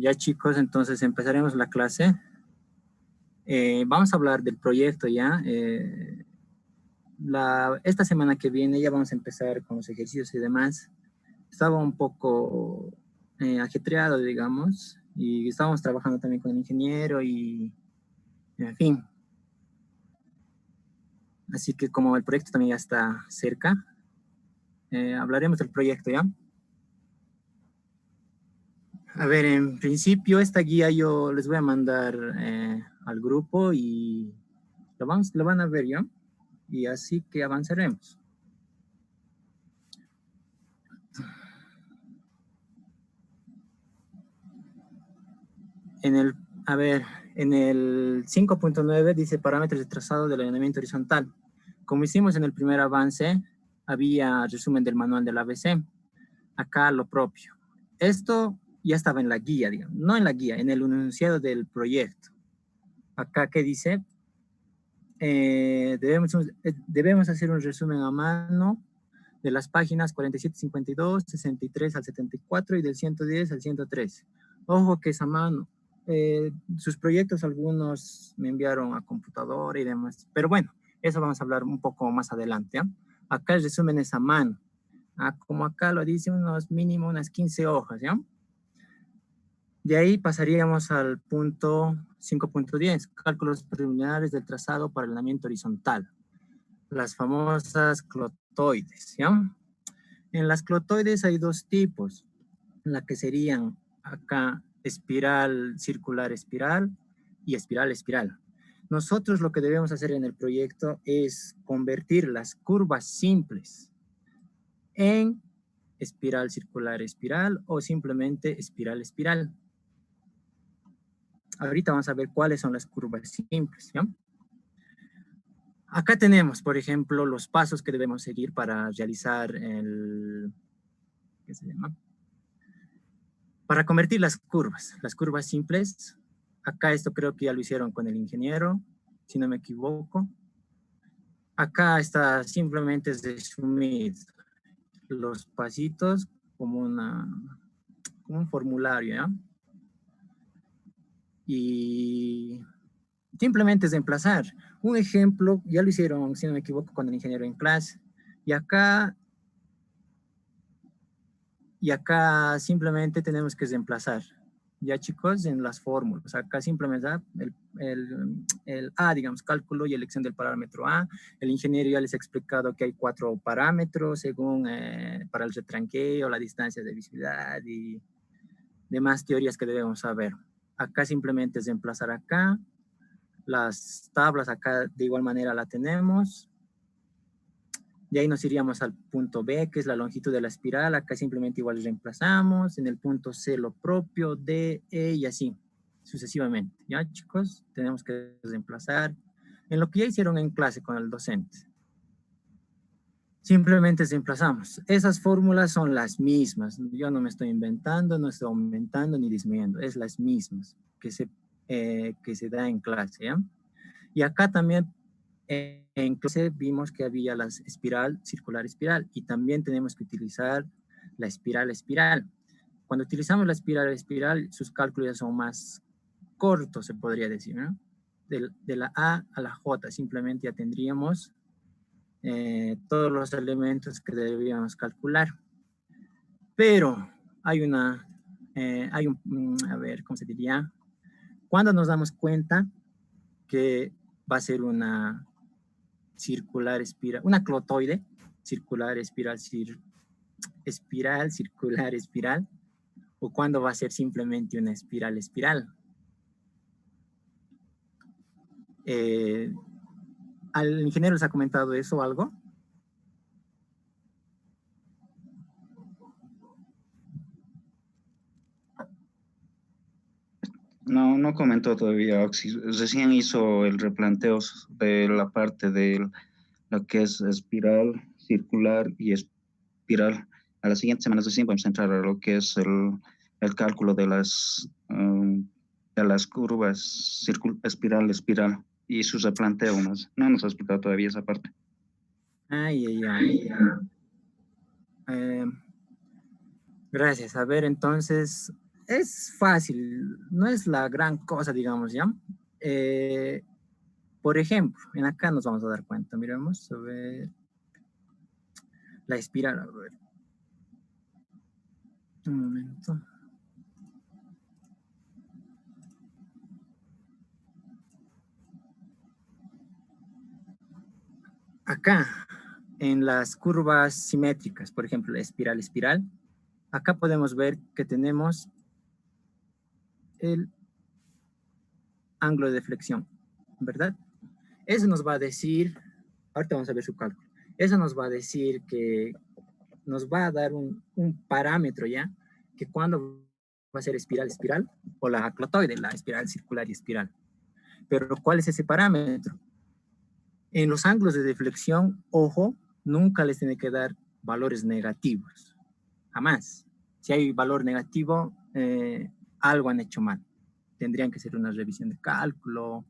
Ya chicos, entonces empezaremos la clase. Vamos a hablar del proyecto ya. Esta semana que viene ya vamos a empezar con los ejercicios y demás. Estaba un poco ajetreado, digamos, y estábamos trabajando también con el ingeniero y en fin. Así que como el proyecto también ya está cerca, hablaremos del proyecto ya. A ver, en principio esta guía yo les voy a mandar al grupo y lo van a ver ya. Y así que avanzaremos. En el 5.9 dice parámetros de trazado del alineamiento horizontal. Como hicimos en el primer avance, había resumen del manual del ABC. Acá lo propio. Esto ya estaba en la guía, digamos. No en la guía, en el enunciado del proyecto. Acá, ¿qué dice? Debemos hacer un resumen a mano de las páginas 47, 52, 63 al 74 y del 110 al 103. Ojo que es a mano. Sus proyectos algunos me enviaron a computadora y demás. Pero bueno, eso vamos a hablar un poco más adelante. ¿Eh? Acá el resumen es a mano. Como acá lo dice, mínimo unas 15 hojas. ¿Ya? De ahí pasaríamos al punto 5.10, cálculos preliminares del trazado para el alineamiento horizontal. Las famosas clotoides. ¿Ya? En las clotoides hay dos tipos, la que serían acá espiral, circular, espiral y espiral, espiral. Nosotros lo que debemos hacer en el proyecto es convertir las curvas simples en espiral, circular, espiral o simplemente espiral, espiral. Ahorita vamos a ver cuáles son las curvas simples, ¿ya? Acá tenemos, por ejemplo, los pasos que debemos seguir para realizar ¿qué se llama? Para convertir las curvas simples. Acá esto creo que ya lo hicieron con el ingeniero, si no me equivoco. Acá está simplemente resumir los pasitos como un formulario, ¿ya? Y simplemente es reemplazar. Un ejemplo, ya lo hicieron, si no me equivoco, con el ingeniero en clase. Y acá simplemente tenemos que reemplazar. Ya chicos, en las fórmulas, acá simplemente el A, digamos, cálculo y elección del parámetro A. El ingeniero ya les ha explicado que hay 4 parámetros según para el retranqueo, la distancia de visibilidad y demás teorías que debemos saber. Acá simplemente es reemplazar acá. Las tablas acá de igual manera la tenemos. De ahí nos iríamos al punto B, que es la longitud de la espiral. Acá simplemente igual reemplazamos. En el punto C lo propio, D, E y así sucesivamente. ¿Ya, chicos? Tenemos que reemplazar en lo que ya hicieron en clase con el docente. Simplemente reemplazamos. Esas fórmulas son las mismas. Yo no me estoy inventando, no estoy aumentando ni disminuyendo. Es las mismas que se da en clase. ¿Ya? Y acá también en clase vimos que había la espiral, circular, espiral, y también tenemos que utilizar la espiral, espiral. Cuando utilizamos la espiral, espiral, sus cálculos ya son más cortos, se podría decir, ¿no? De la A a la J, simplemente ya tendríamos todos los elementos que debíamos calcular. Pero hay a ver, ¿cómo se diría? Cuando nos damos cuenta que va a ser una circular, espiral, una clotoide, circular, espiral, espiral, circular, espiral, o cuando va a ser simplemente una espiral, espiral. ¿Al ingeniero les ha comentado eso o algo? No, no comentó todavía Oxy. Recién hizo el replanteo de la parte de lo que es espiral, circular y espiral. A las siguientes semanas recién vamos a entrar a lo que es el cálculo de las curvas espiral, espiral y su replanteo más. No nos ha explicado todavía esa parte. Ay. Gracias. A ver, entonces, Es fácil, no es la gran cosa, digamos, ¿ya? Por ejemplo, en acá nos vamos a dar cuenta, miremos, a ver, la espiral, a ver, un momento. Acá, en las curvas simétricas, por ejemplo, la espiral, espiral, acá podemos ver que tenemos el ángulo de deflexión, ¿verdad? Eso nos va a decir, ahorita vamos a ver su cálculo, eso nos va a decir que nos va a dar un parámetro ya, que cuando va a ser espiral, espiral, o la clotoide, la espiral circular y espiral. Pero ¿cuál es ese parámetro? En los ángulos de deflexión, ojo, nunca les tiene que dar valores negativos, jamás. Si hay valor negativo, algo han hecho mal. Tendrían que hacer una revisión de cálculo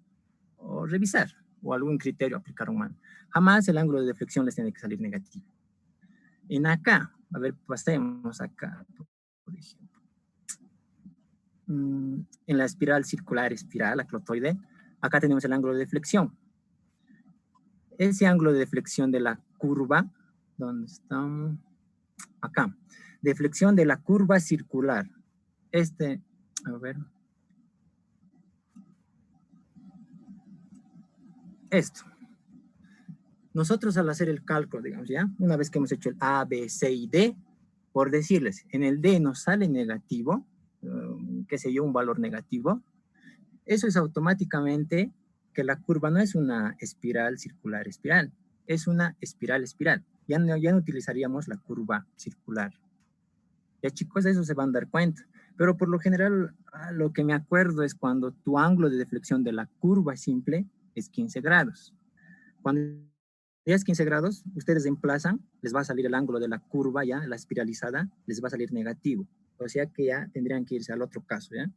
o revisar, o algún criterio aplicaron mal. Jamás el ángulo de deflexión les tiene que salir negativo. En acá, a ver, pasemos acá, por ejemplo. En la espiral circular, espiral, la clotoide, acá tenemos el ángulo de deflexión. Ese ángulo de deflexión de la curva, ¿dónde está? Acá. Deflexión de la curva circular. A ver. Esto. Nosotros al hacer el cálculo, digamos, ¿ya? Una vez que hemos hecho el A, B, C y D, por decirles, en el D nos sale negativo, qué sé yo, un valor negativo, eso es automáticamente que la curva no es una espiral circular espiral, es una espiral espiral. Ya no utilizaríamos la curva circular. Ya chicos, de eso se van a dar cuenta. Pero por lo general, lo que me acuerdo es cuando tu ángulo de deflexión de la curva simple es 15 grados. Cuando ya es 15 grados, ustedes emplazan, les va a salir el ángulo de la curva ya, la espiralizada, les va a salir negativo. O sea que ya tendrían que irse al otro caso, ¿ya?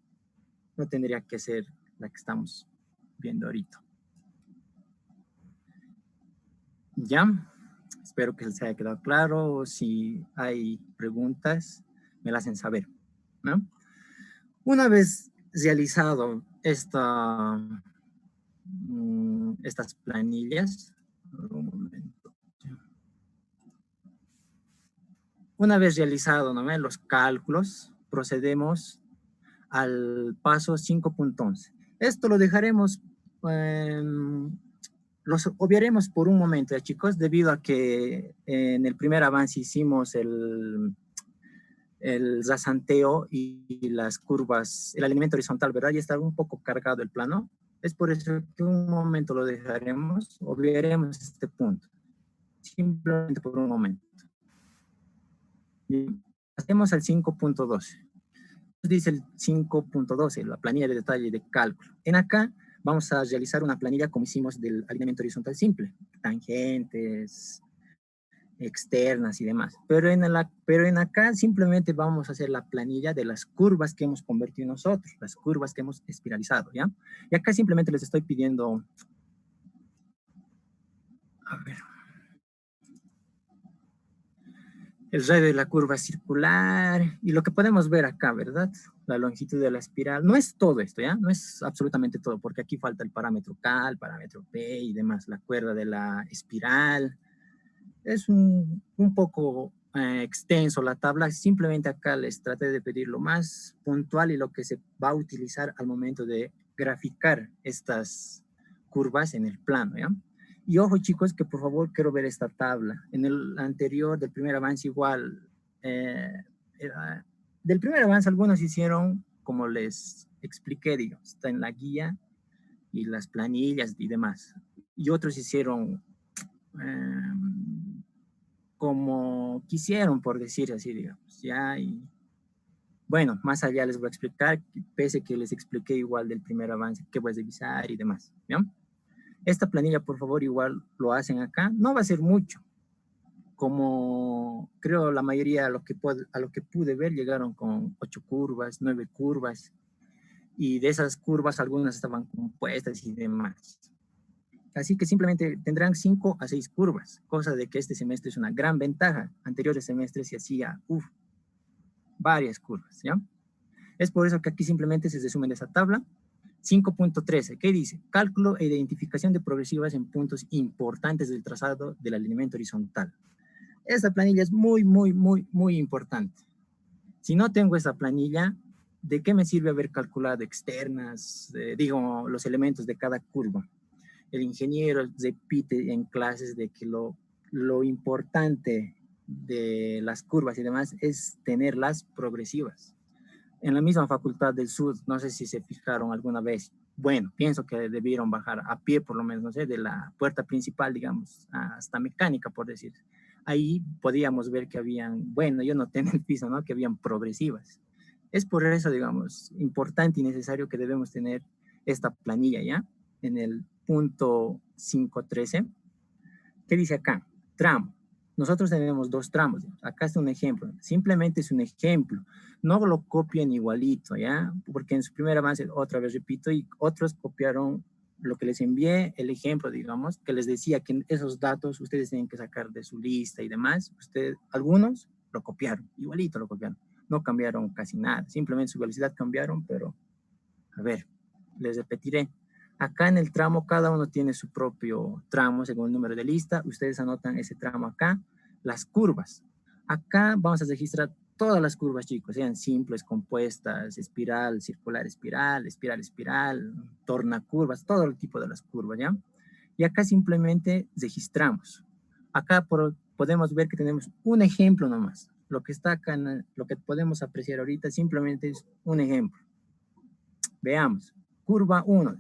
No tendría que ser la que estamos viendo ahorita. ¿Ya? Espero que les haya quedado claro. Si hay preguntas, me las hacen saber, ¿no? Una vez realizado estas planillas, un momento. Una vez realizado, ¿no? Los cálculos, procedemos al paso 5.11. Esto lo dejaremos, los obviaremos por un momento, ¿ya, chicos? Debido a que en el primer avance hicimos el rasanteo y las curvas, el alineamiento horizontal, ¿verdad? Ya está un poco cargado el plano. Es por eso que un momento lo dejaremos, obviaremos este punto. Simplemente por un momento. Bien. Pasemos al 5.12. Dice el 5.12, la planilla de detalle de cálculo. En acá vamos a realizar una planilla como hicimos del alineamiento horizontal simple. Tangentes, externas y demás. Pero en acá simplemente vamos a hacer la planilla de las curvas que hemos convertido nosotros, las curvas que hemos espiralizado, ¿ya? Y acá simplemente les estoy pidiendo, a ver, el radio de la curva circular y lo que podemos ver acá, ¿verdad? La longitud de la espiral. No es todo esto, ¿ya? No es absolutamente todo, porque aquí falta el parámetro K, el parámetro P y demás, la cuerda de la espiral. Es un poco extenso la tabla, simplemente acá les traté de pedir lo más puntual y lo que se va a utilizar al momento de graficar estas curvas en el plano, ¿ya? Y ojo chicos, que por favor quiero ver esta tabla. En el anterior, del primer avance igual, del primer avance algunos hicieron, como les expliqué, digamos, está en la guía y las planillas y demás. Y otros hicieron como quisieron, por decir así, digamos, ya, y bueno, más allá les voy a explicar, pese que les expliqué igual del primer avance, qué voy a revisar y demás, ¿ya? Esta planilla, por favor, igual lo hacen acá, no va a ser mucho, como creo la mayoría a lo que pude ver, llegaron con 8 curvas, 9 curvas, y de esas curvas algunas estaban compuestas y demás. Así que simplemente tendrán 5 a 6 curvas, cosa de que este semestre es una gran ventaja. Anteriores semestres se hacía, varias curvas, ¿ya? Es por eso que aquí simplemente se resume de esa tabla. 5.13, ¿qué dice? Cálculo e identificación de progresivas en puntos importantes del trazado del alineamiento horizontal. Esta planilla es muy importante. Si no tengo esa planilla, ¿de qué me sirve haber calculado externas, digo, los elementos de cada curva? El ingeniero repite en clases de que lo importante de las curvas y demás es tenerlas progresivas. En la misma Facultad del Sur, no sé si se fijaron alguna vez, bueno, pienso que debieron bajar a pie por lo menos, no sé, de la puerta principal, digamos, hasta mecánica, por decir. Ahí podíamos ver que habían, bueno, yo noté en el piso, ¿no? Que habían progresivas. Es por eso, digamos, importante y necesario que debemos tener esta planilla, ¿ya? En el punto 5.13, ¿qué dice acá? Tramo. Nosotros tenemos dos tramos. Acá está un ejemplo. Simplemente es un ejemplo. No lo copien igualito, ¿ya? Porque en su primer avance, otra vez repito, y otros copiaron lo que les envié, el ejemplo, digamos, que les decía que esos datos ustedes tienen que sacar de su lista y demás. Algunos lo copiaron, igualito lo copiaron. No cambiaron casi nada. Simplemente su velocidad cambiaron, pero, a ver, les repetiré. Acá en el tramo, cada uno tiene su propio tramo según el número de lista. Ustedes anotan ese tramo acá. Las curvas. Acá vamos a registrar todas las curvas, chicos, sean simples, compuestas, espiral, circular, espiral, espiral, espiral, tornacurvas, todo el tipo de las curvas, ¿ya? Y acá simplemente registramos. Acá podemos ver que tenemos un ejemplo nomás. Lo que está acá, lo que podemos apreciar ahorita simplemente es un ejemplo. Veamos. Curva 1.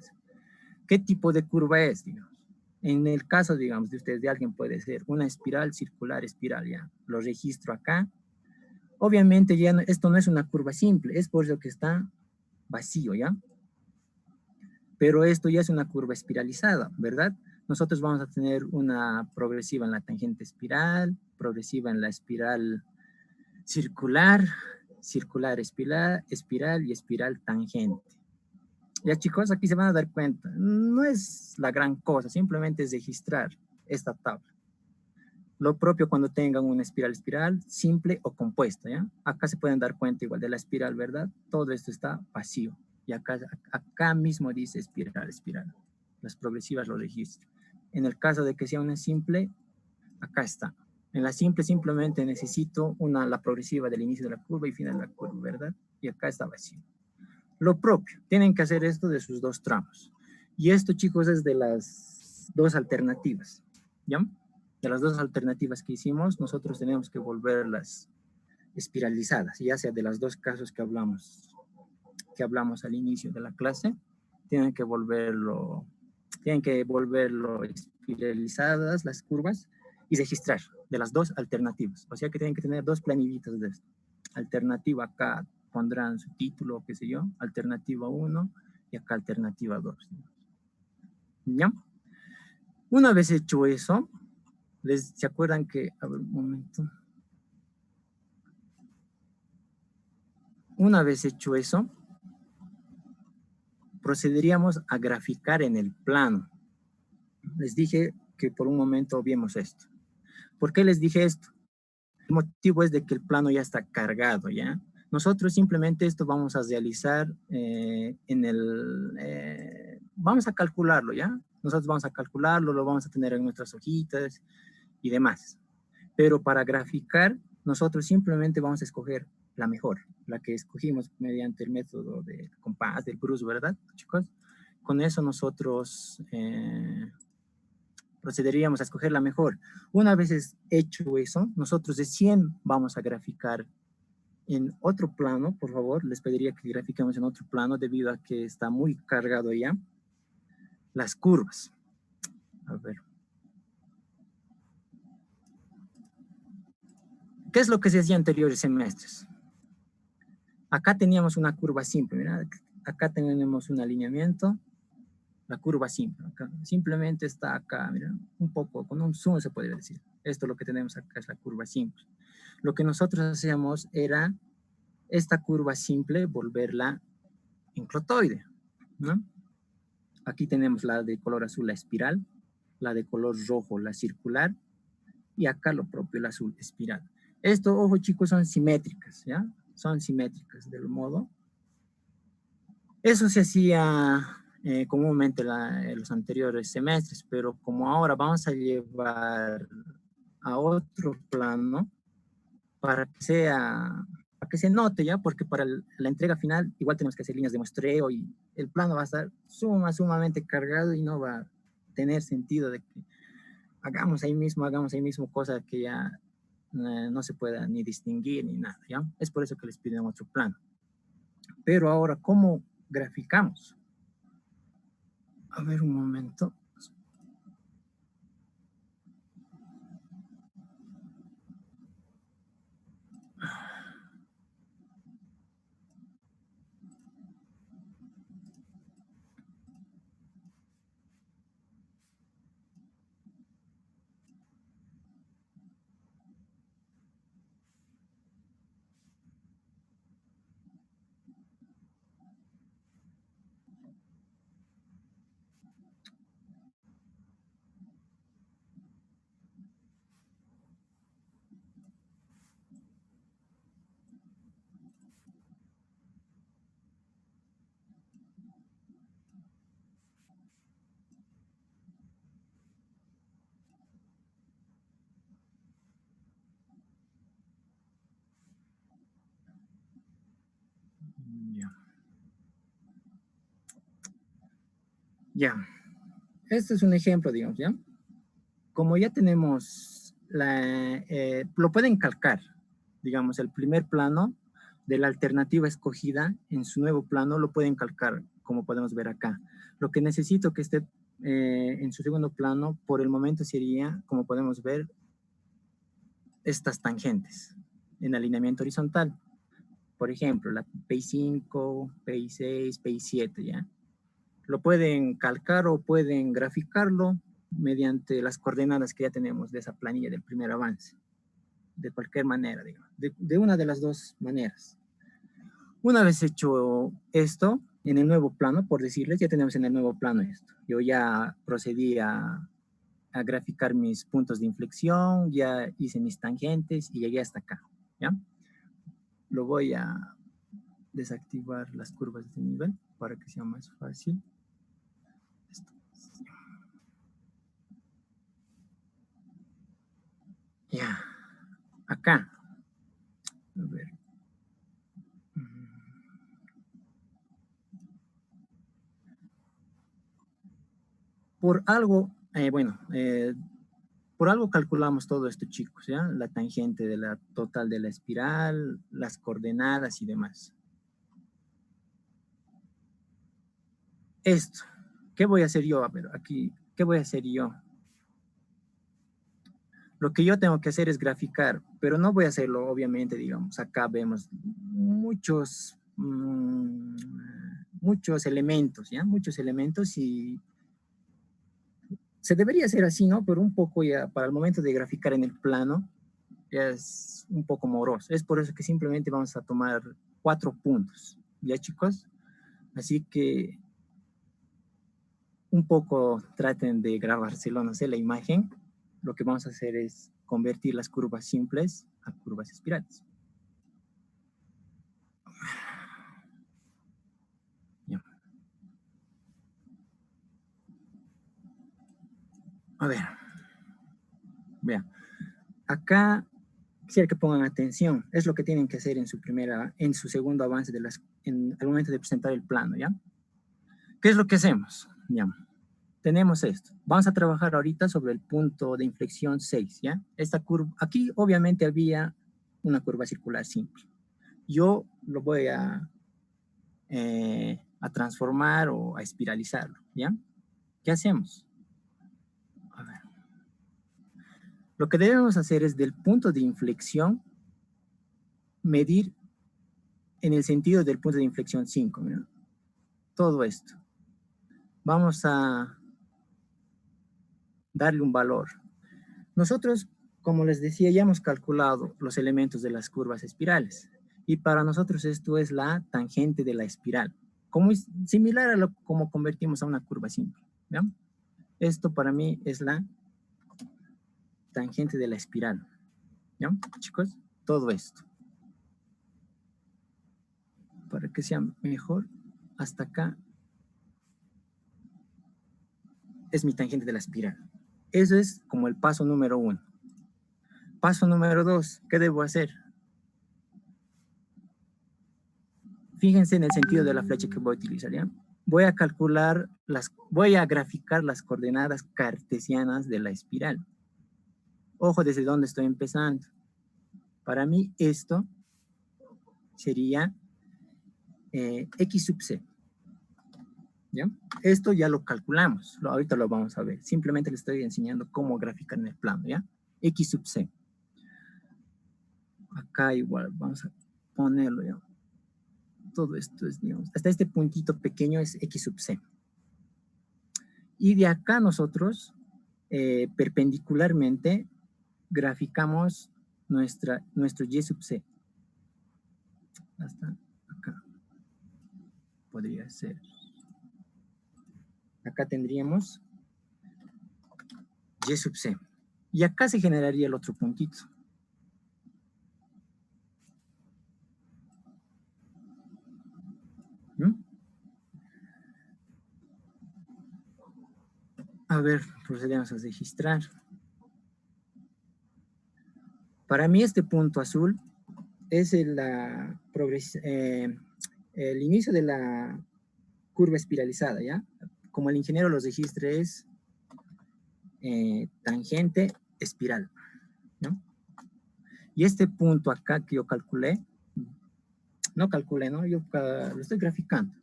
¿Qué tipo de curva es, digamos? En el caso, digamos, de ustedes, de alguien puede ser una espiral, circular, espiral, ya. Lo registro acá. Obviamente ya esto no es una curva simple, es por eso que está vacío, ¿ya? Pero esto ya es una curva espiralizada, ¿verdad? Nosotros vamos a tener una progresiva en la tangente espiral, progresiva en la espiral circular, circular espiral, espiral y espiral tangente. Ya chicos, aquí se van a dar cuenta, no es la gran cosa, simplemente es registrar esta tabla. Lo propio cuando tengan una espiral simple o compuesta, ¿ya? Acá se pueden dar cuenta igual de la espiral, ¿verdad? Todo esto está vacío. Y acá mismo dice espiral. Las progresivas lo registro. En el caso de que sea una simple, acá está. En la simple simplemente necesito la progresiva del inicio de la curva y final de la curva, ¿verdad? Y acá está vacío. Lo propio, tienen que hacer esto de sus dos tramos. Y esto, chicos, es de las dos alternativas, ¿ya? De las dos alternativas que hicimos, nosotros tenemos que volverlas espiralizadas, ya sea de los dos casos que hablamos al inicio de la clase, tienen que volverlo espiralizadas las curvas y registrar de las dos alternativas. O sea que tienen que tener dos planillitas de esto. Alternativa acá pondrán su título, qué sé yo, alternativa 1 y acá alternativa 2. ¿Ya? Una vez hecho eso, ¿se acuerdan que, a ver un momento? Una vez hecho eso, procederíamos a graficar en el plano. Les dije que por un momento viemos esto. ¿Por qué les dije esto? El motivo es de que el plano ya está cargado, ¿ya? Nosotros simplemente esto vamos a realizar vamos a calcularlo, ¿ya? Nosotros vamos a calcularlo, lo vamos a tener en nuestras hojitas y demás. Pero para graficar, nosotros simplemente vamos a escoger la mejor, la que escogimos mediante el método del compás, del Bruce, ¿verdad, chicos? Con eso nosotros procederíamos a escoger la mejor. Una vez hecho eso, nosotros recién vamos a graficar en otro plano, por favor, les pediría que grafiquemos en otro plano debido a que está muy cargado ya, las curvas. A ver. ¿Qué es lo que se hacía en anteriores semestres? Acá teníamos una curva simple, mira, acá tenemos un alineamiento, la curva simple, acá, simplemente está acá, mira, un poco, con un zoom se podría decir. Esto lo que tenemos acá es la curva simple. Lo que nosotros hacíamos era esta curva simple volverla en clotoide, ¿no? Aquí tenemos la de color azul, la espiral, la de color rojo, la circular, y acá lo propio, el azul, espiral. Esto, ojo chicos, son simétricas, ¿ya? Son simétricas del modo Eso se hacía comúnmente en los anteriores semestres, pero como ahora vamos a llevar a otro plano para que sea, para que se note ya, porque para la entrega final igual tenemos que hacer líneas de muestreo y el plano va a estar sumamente cargado y no va a tener sentido de que hagamos ahí mismo cosas que ya no se pueda ni distinguir ni nada, ¿ya? Es por eso que les piden otro plano. Pero ahora, ¿cómo graficamos? A ver, un momento. Ya. Ya. Este es un ejemplo, digamos, ¿ya? Como ya tenemos lo pueden calcar, digamos, el primer plano de la alternativa escogida en su nuevo plano lo pueden calcar, como podemos ver acá. Lo que necesito que esté en su segundo plano, por el momento sería, como podemos ver, estas tangentes en alineamiento horizontal. Por ejemplo, la PI5, PI6, PI7, ¿ya? Lo pueden calcar o pueden graficarlo mediante las coordenadas que ya tenemos de esa planilla del primer avance. De cualquier manera, digamos. De una de las dos maneras. Una vez hecho esto, en el nuevo plano, por decirles, ya tenemos en el nuevo plano esto. Yo ya procedí a graficar mis puntos de inflexión, ya hice mis tangentes y llegué hasta acá, ¿ya? Lo voy a desactivar las curvas de nivel para que sea más fácil. Esto. Ya, acá. A ver. Por algo, por algo calculamos todo esto, chicos, ¿ya? La tangente de la total de la espiral, las coordenadas y demás. Esto, ¿qué voy a hacer yo? A ver, aquí, ¿qué voy a hacer yo? Lo que yo tengo que hacer es graficar, pero no voy a hacerlo, obviamente, digamos, acá vemos muchos elementos, ¿ya? Muchos elementos y se debería hacer así, ¿no? Pero un poco ya para el momento de graficar en el plano, ya es un poco moroso. Es por eso que simplemente vamos a tomar 4 puntos, ¿ya, chicos? Así que un poco traten de grabárselo, no sé, la imagen. Lo que vamos a hacer es convertir las curvas simples a curvas espirales. Ya. A ver, vean. Acá quisiera que pongan atención. Es lo que tienen que hacer en su segundo avance al momento de presentar el plano, ¿ya? ¿Qué es lo que hacemos? Ya. Tenemos esto. Vamos a trabajar ahorita sobre el punto de inflexión 6, ¿ya? Esta curva, aquí obviamente había una curva circular simple. Yo lo voy a transformar o a espiralizarlo, ¿ya? ¿Qué hacemos? A ver. Lo que debemos hacer es del punto de inflexión medir en el sentido del punto de inflexión 5, ¿no? Todo esto. Vamos a darle un valor. Nosotros, como les decía, ya hemos calculado los elementos de las curvas espirales. Y para nosotros esto es la tangente de la espiral. Como es similar a lo como convertimos a una curva simple. ¿Ya? Esto para mí es la tangente de la espiral. ¿Ya? Chicos, todo esto. Para que sea mejor. hasta acá es mi tangente de la espiral. Eso es como el paso número 1. Paso número 2, ¿qué debo hacer? Fíjense en el sentido de la flecha que voy a utilizar, ¿ya? Voy a graficar las coordenadas cartesianas de la espiral. Ojo desde dónde estoy empezando. Para mí esto sería X sub C. ¿Ya? Esto ya lo calculamos, ahorita lo vamos a ver. Simplemente les estoy enseñando cómo graficar en el plano, ¿ya? X sub C. Acá igual, vamos a ponerlo, ¿ya? Todo esto es, digamos, hasta este puntito pequeño es X sub C. Y de acá nosotros, perpendicularmente, graficamos nuestro Y sub C. Hasta acá. Podría ser. Acá tendríamos Y sub C. Y acá se generaría el otro puntito. ¿Mm? A ver, procedemos a registrar. Para mí este punto azul es el inicio de la curva espiralizada, ¿ya? Como el ingeniero los registra es tangente espiral, ¿no? Y este punto acá que yo calculé, no calculé, ¿no? Yo lo estoy graficando.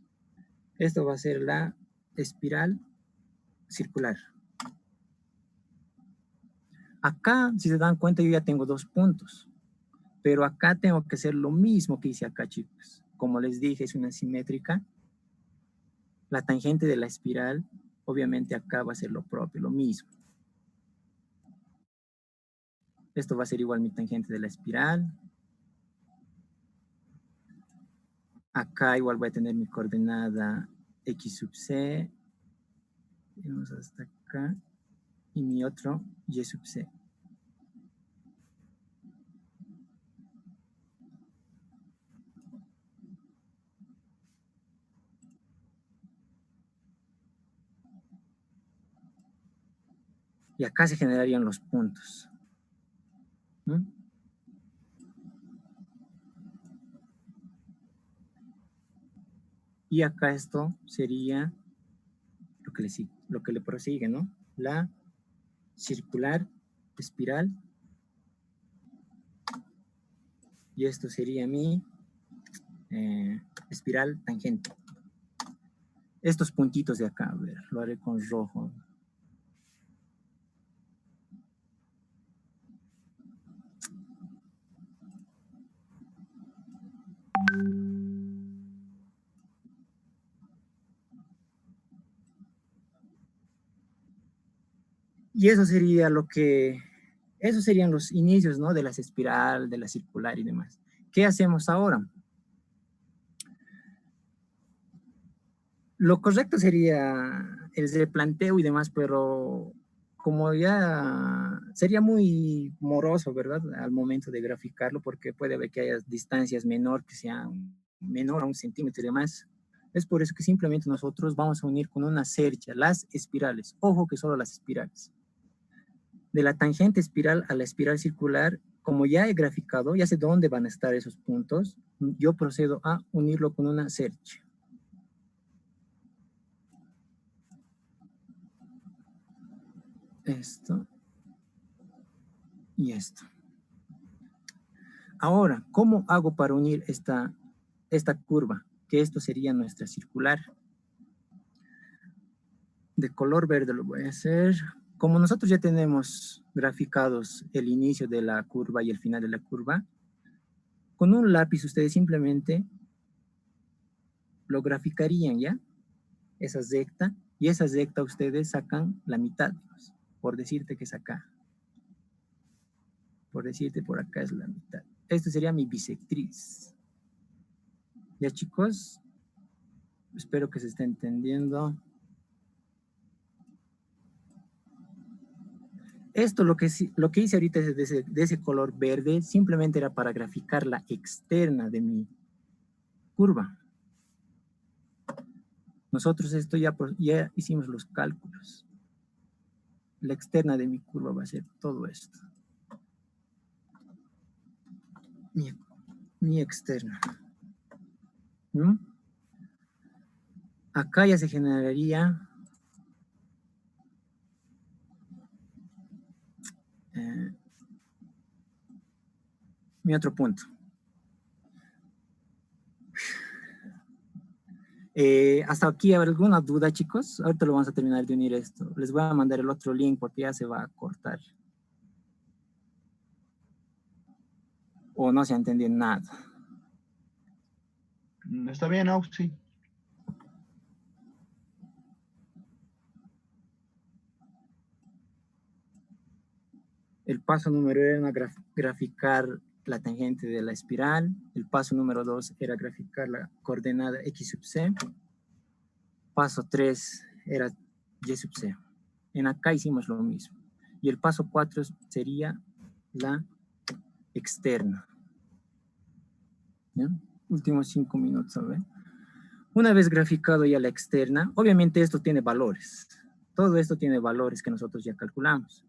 Esto va a ser la espiral circular. Acá, si se dan cuenta, yo ya tengo 2 puntos. Pero acá tengo que hacer lo mismo que hice acá, chicos. Como les dije, es una simétrica. La tangente de la espiral, obviamente acá va a ser lo propio, lo mismo. Esto va a ser igual mi tangente de la espiral. Acá igual voy a tener mi coordenada X sub C. Vamos hasta acá. Y mi otro Y sub C. Y acá se generarían los puntos. ¿Mm? Y acá esto sería lo que le prosigue, ¿no? La circular, espiral. Y esto sería mi espiral tangente. Estos puntitos de acá, a ver, lo haré con rojo. Y eso sería esos serían los inicios, ¿no? De las espiral, de la circular y demás. ¿Qué hacemos ahora? Lo correcto sería el replanteo y demás, pero como ya sería muy moroso, ¿verdad? Al momento de graficarlo, porque puede haber que haya distancias que sean menor a 1 centímetro y demás. Es por eso que simplemente nosotros vamos a unir con una cercha las espirales. Ojo que solo las espirales. De la tangente espiral a la espiral circular, como ya he graficado, ya sé dónde van a estar esos puntos, yo procedo a unirlo con una cercha. Esto y esto. Ahora, ¿cómo hago para unir esta curva? Que esto sería nuestra circular. De color verde lo voy a hacer. Como nosotros ya tenemos graficados el inicio de la curva y el final de la curva, con un lápiz ustedes simplemente lo graficarían, ¿ya? Esa recta, y esa recta ustedes sacan la mitad, por decirte que es acá. Por decirte por acá es la mitad. Esto sería mi bisectriz. Ya, chicos, espero que se esté entendiendo. Esto lo que hice ahorita de ese color verde simplemente era para graficar la externa de mi curva. Nosotros esto ya hicimos los cálculos. La externa de mi curva va a ser todo esto. Mi externa. ¿Mm? Acá ya se generaría mi otro punto. Hasta aquí, ¿habrá alguna duda, chicos? Ahorita lo vamos a terminar de unir esto. Les voy a mandar el otro link porque ya se va a cortar. O no se ha entendido nada. Está bien, Auxi. El paso número 1 era graficar la tangente de la espiral. El paso número 2 era graficar la coordenada x sub c. Paso 3 era y sub c. En acá hicimos lo mismo. Y el paso 4 sería la externa. ¿Ya? Últimos 5 minutos, ¿ver? Una vez graficado ya la externa, obviamente esto tiene valores. Todo esto tiene valores que nosotros ya calculamos.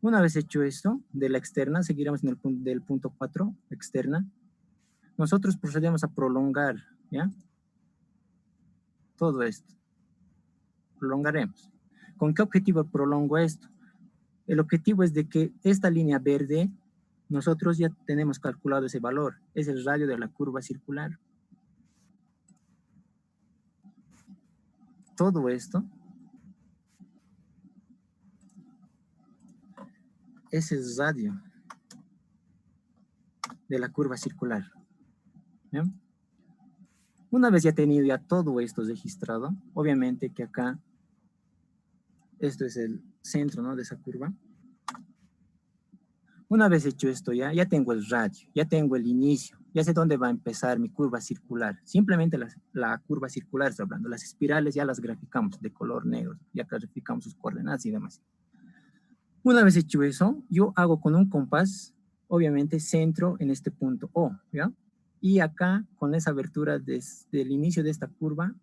Una vez hecho esto, de la externa, seguiremos en el punto del punto 4, externa. Nosotros procedemos a prolongar, ¿ya? Todo esto. Prolongaremos. ¿Con qué objetivo prolongo esto? El objetivo es de que esta línea verde, nosotros ya tenemos calculado ese valor. Es el radio de la curva circular. Todo esto es el radio de la curva circular. ¿Bien? Una vez ya tenido ya todo esto registrado, obviamente que acá, esto es el centro, ¿no?, de esa curva. Una vez hecho esto ya tengo el radio, ya tengo el inicio, ya sé dónde va a empezar mi curva circular. Simplemente la curva circular está hablando. Las espirales ya las graficamos de color negro, ya clasificamos sus coordenadas y demás. Una vez hecho eso, yo hago con un compás, obviamente, centro en este punto O, ¿ya? Y acá, con esa abertura desde el inicio de esta curva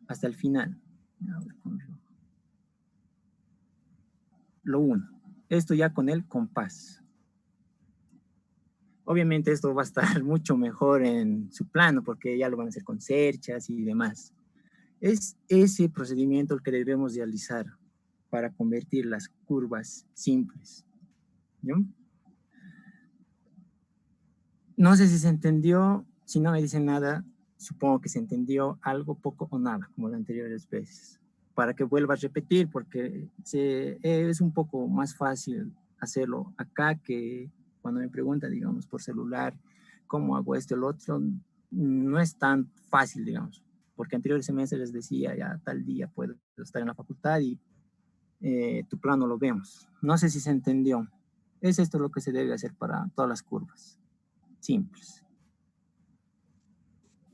hasta el final. Lo uno. Esto ya con el compás. Obviamente esto va a estar mucho mejor en su plano porque ya lo van a hacer con cerchas y demás. Es ese procedimiento el que debemos realizar para convertir las curvas simples. ¿No? No sé si se entendió. Si no me dicen nada, supongo que se entendió algo, poco o nada, como las anteriores veces. Para que vuelva a repetir, porque es un poco más fácil hacerlo acá que cuando me preguntan, digamos, por celular, ¿cómo hago esto o lo otro? No es tan fácil, digamos, porque anteriores semestres les decía, ya tal día puedo estar en la facultad y tu plano lo vemos. No sé si se entendió. Es esto lo que se debe hacer para todas las curvas simples.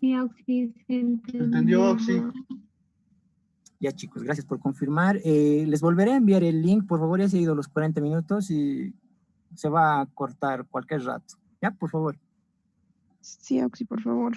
Sí, Auxi, se ¿Entendió, Auxi? Ya, chicos, gracias por confirmar. Les volveré a enviar el link. Por favor, ya se han ido los 40 minutos y se va a cortar cualquier rato. Ya, por favor. Sí, Auxi, por favor.